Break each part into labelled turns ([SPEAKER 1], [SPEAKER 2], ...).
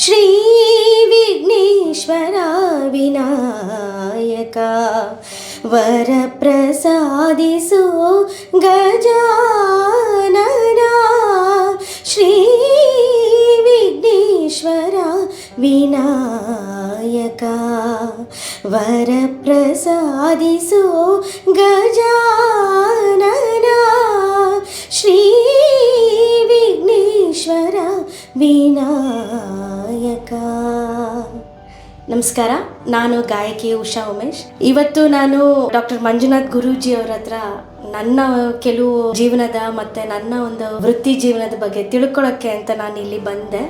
[SPEAKER 1] ಶ್ರೀ ವಿಘ್ನೇಶ್ವರ ವಿನಾಯಕ ವರಪ್ರಸಾದಿಸು ಗಜಾನನ ಶ್ರೀ ವಿಘ್ನೇಶ್ವರ ವಿನಾಯಕ ವರಪ್ರಸಾದಿಸು ಗಜಾನನ ಶ್ರೀ ವಿಘ್ನೇಶ್ವರ ವಿನಾಯಕ. ನಮಸ್ಕಾರ, ನಾನು ಗಾಯಕಿ ಉಷಾ ಉಮೇಶ್. ಇವತ್ತು ನಾನು ಡಾಕ್ಟರ್ ಮಂಜುನಾಥ್ ಗುರೂಜಿ ಅವ್ರ ಹತ್ರ ನನ್ನ ಕೆಲವು ಜೀವನದ ಮತ್ತು ನನ್ನ ಒಂದು ವೃತ್ತಿ ಜೀವನದ ಬಗ್ಗೆ ತಿಳ್ಕೊಳ್ಳೋಕ್ಕೆ ಅಂತ ನಾನು ಇಲ್ಲಿ ಬಂದೆ.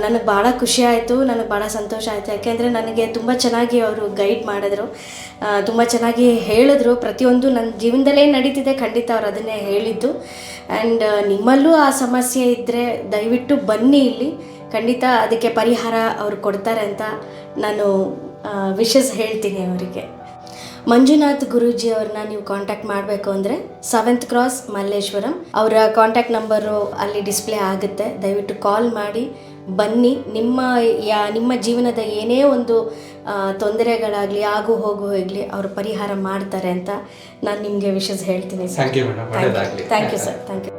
[SPEAKER 1] ನನಗೆ ಭಾಳ ಖುಷಿ ಆಯಿತು, ನನಗೆ ಭಾಳ ಸಂತೋಷ ಆಯಿತು. ಯಾಕೆಂದರೆ ನನಗೆ ತುಂಬ ಚೆನ್ನಾಗಿ ಅವರು ಗೈಡ್ ಮಾಡಿದ್ರು, ತುಂಬ ಚೆನ್ನಾಗಿ ಹೇಳಿದ್ರು. ಪ್ರತಿಯೊಂದು ನನ್ನ ಜೀವನದಲ್ಲೇ ನಡೀತಿದೆ, ಖಂಡಿತ ಅವ್ರು ಅದನ್ನೇ ಹೇಳಿದ್ದು. ಆ್ಯಂಡ್ ನಿಮ್ಮಲ್ಲೂ ಆ ಸಮಸ್ಯೆ ಇದ್ದರೆ ದಯವಿಟ್ಟು ಬನ್ನಿ, ಇಲ್ಲಿ ಖಂಡಿತ ಅದಕ್ಕೆ ಪರಿಹಾರ ಅವರು ಕೊಡ್ತಾರೆ ಅಂತ ನಾನು ವಿಶಸ್ ಹೇಳ್ತೀನಿ ಅವರಿಗೆ. ಮಂಜುನಾಥ್ ಗುರೂಜಿ ಅವ್ರನ್ನ ನೀವು ಕಾಂಟ್ಯಾಕ್ಟ್ ಮಾಡಬೇಕು ಅಂದರೆ 7th Cross ಮಲ್ಲೇಶ್ವರಂ. ಅವರ ಕಾಂಟ್ಯಾಕ್ಟ್ ನಂಬರು ಅಲ್ಲಿ ಡಿಸ್ಪ್ಲೇ ಆಗುತ್ತೆ. ದಯವಿಟ್ಟು ಕಾಲ್ ಮಾಡಿ ಬನ್ನಿ. ನಿಮ್ಮ ಜೀವನದ ಏನೇ ಒಂದು ತೊಂದರೆಗಳಾಗಲಿ, ಆಗು ಹೋಗು ಹೋಗಲಿ, ಅವರು ಪರಿಹಾರ ಮಾಡ್ತಾರೆ ಅಂತ ನಾನು ನಿಮಗೆ ವಿಶಸ್ ಹೇಳ್ತೀನಿ.
[SPEAKER 2] Thank you madam.
[SPEAKER 1] Thank you sir, thank you.